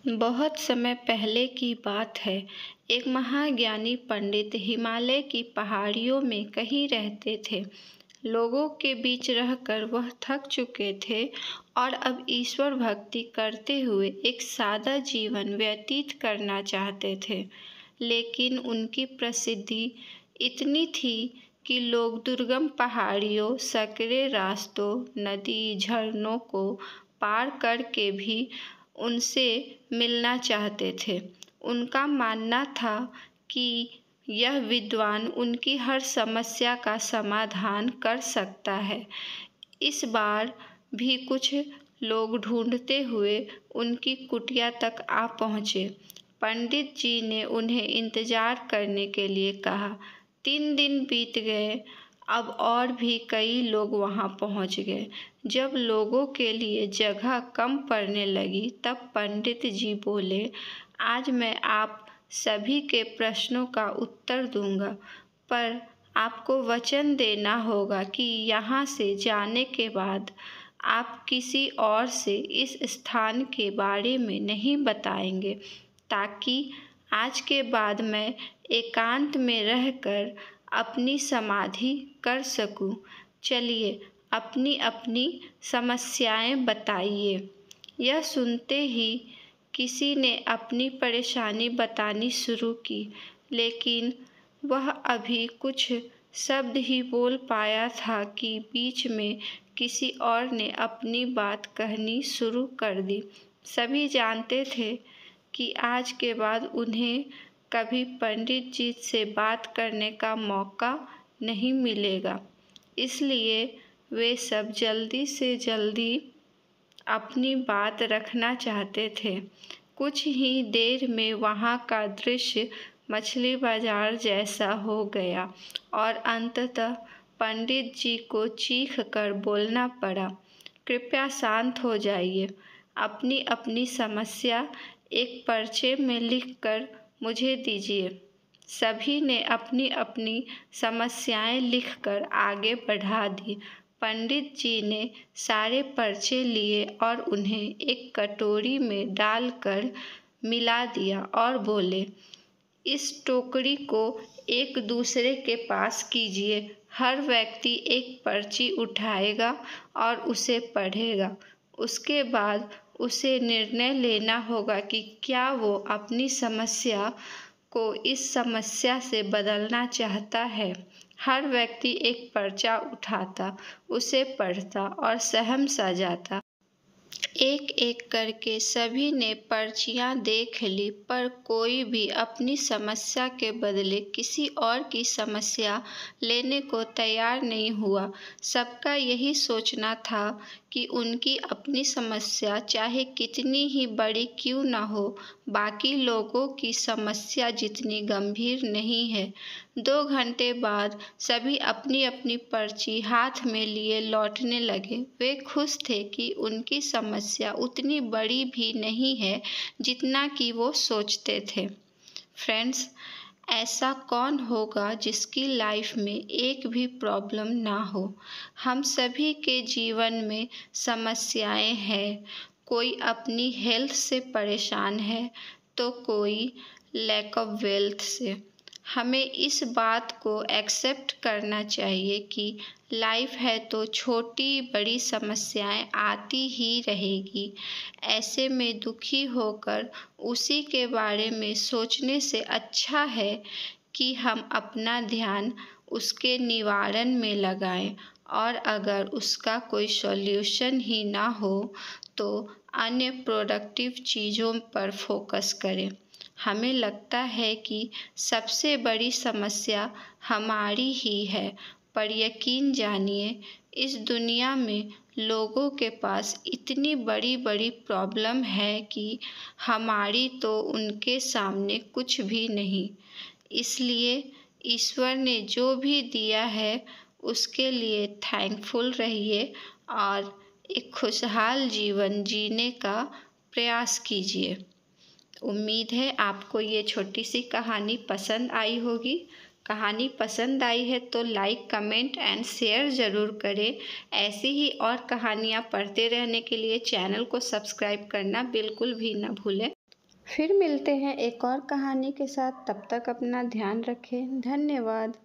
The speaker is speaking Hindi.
बहुत समय पहले की बात है। एक महाज्ञानी पंडित हिमालय की पहाड़ियों में कहीं रहते थे। लोगों के बीच रहकर वह थक चुके थे और अब ईश्वर भक्ति करते हुए एक सादा जीवन व्यतीत करना चाहते थे। लेकिन उनकी प्रसिद्धि इतनी थी कि लोग दुर्गम पहाड़ियों, सकरे रास्तों, नदी, झरनों को पार करके भी उनसे मिलना चाहते थे। उनका मानना था कि यह विद्वान उनकी हर समस्या का समाधान कर सकता है। इस बार भी कुछ लोग ढूंढते हुए उनकी कुटिया तक आ पहुँचे। पंडित जी ने उन्हें इंतजार करने के लिए कहा। 3 दिन बीत गए। अब और भी कई लोग वहां पहुंच गए। जब लोगों के लिए जगह कम पड़ने लगी तब पंडित जी बोले, आज मैं आप सभी के प्रश्नों का उत्तर दूंगा, पर आपको वचन देना होगा कि यहाँ से जाने के बाद आप किसी और से इस स्थान के बारे में नहीं बताएंगे, ताकि आज के बाद मैं एकांत में रहकर अपनी समाधि कर सकूं। चलिए अपनी अपनी समस्याएं बताइए। यह सुनते ही किसी ने अपनी परेशानी बतानी शुरू की, लेकिन वह अभी कुछ शब्द ही बोल पाया था कि बीच में किसी और ने अपनी बात कहनी शुरू कर दी। सभी जानते थे कि आज के बाद उन्हें कभी पंडित जी से बात करने का मौका नहीं मिलेगा, इसलिए वे सब जल्दी से जल्दी अपनी बात रखना चाहते थे। कुछ ही देर में वहाँ का दृश्य मछली बाजार जैसा हो गया और अंततः पंडित जी को चीख कर बोलना पड़ा, कृपया शांत हो जाइए। अपनी अपनी समस्या एक पर्चे में लिखकर मुझे दीजिए। सभी ने अपनी अपनी समस्याएं लिखकर आगे बढ़ा दी। पंडित जी ने सारे पर्चे लिए और उन्हें एक कटोरी में डालकर मिला दिया और बोले, इस टोकरी को एक दूसरे के पास कीजिए। हर व्यक्ति एक पर्ची उठाएगा और उसे पढ़ेगा। उसके बाद उसे निर्णय लेना होगा कि क्या वो अपनी समस्या को इस समस्या से बदलना चाहता है। हर व्यक्ति एक पर्चा उठाता, उसे पढ़ता और सहम सा जाता। एक एक करके सभी ने पर्चियां देख ली, पर कोई भी अपनी समस्या के बदले किसी और की समस्या लेने को तैयार नहीं हुआ। सबका यही सोचना था कि उनकी अपनी समस्या चाहे कितनी ही बड़ी क्यों न हो, बाकी लोगों की समस्या जितनी गंभीर नहीं है। 2 घंटे बाद सभी अपनी अपनी पर्ची हाथ में लिए लौटने लगे। वे खुश थे कि उनकी समस्या उतनी बड़ी भी नहीं है जितना कि वो सोचते थे। फ्रेंड्स, ऐसा कौन होगा जिसकी लाइफ में एक भी प्रॉब्लम ना हो? हम सभी के जीवन में समस्याएं हैं। कोई अपनी हेल्थ से परेशान है तो कोई लैक ऑफ वेल्थ से। हमें इस बात को एक्सेप्ट करना चाहिए कि लाइफ है तो छोटी बड़ी समस्याएं आती ही रहेगी। ऐसे में दुखी होकर उसी के बारे में सोचने से अच्छा है कि हम अपना ध्यान उसके निवारण में लगाएं, और अगर उसका कोई सॉल्यूशन ही ना हो तो अन्य प्रोडक्टिव चीज़ों पर फोकस करें। हमें लगता है कि सबसे बड़ी समस्या हमारी ही है, पर यकीन जानिए इस दुनिया में लोगों के पास इतनी बड़ी बड़ी प्रॉब्लम है कि हमारी तो उनके सामने कुछ भी नहीं। इसलिए ईश्वर ने जो भी दिया है उसके लिए थैंकफुल रहिए और एक खुशहाल जीवन जीने का प्रयास कीजिए। उम्मीद है आपको ये छोटी सी कहानी पसंद आई होगी। कहानी पसंद आई है तो लाइक, कमेंट एंड शेयर ज़रूर करें। ऐसी ही और कहानियाँ पढ़ते रहने के लिए चैनल को सब्सक्राइब करना बिल्कुल भी ना भूलें। फिर मिलते हैं एक और कहानी के साथ। तब तक अपना ध्यान रखें। धन्यवाद।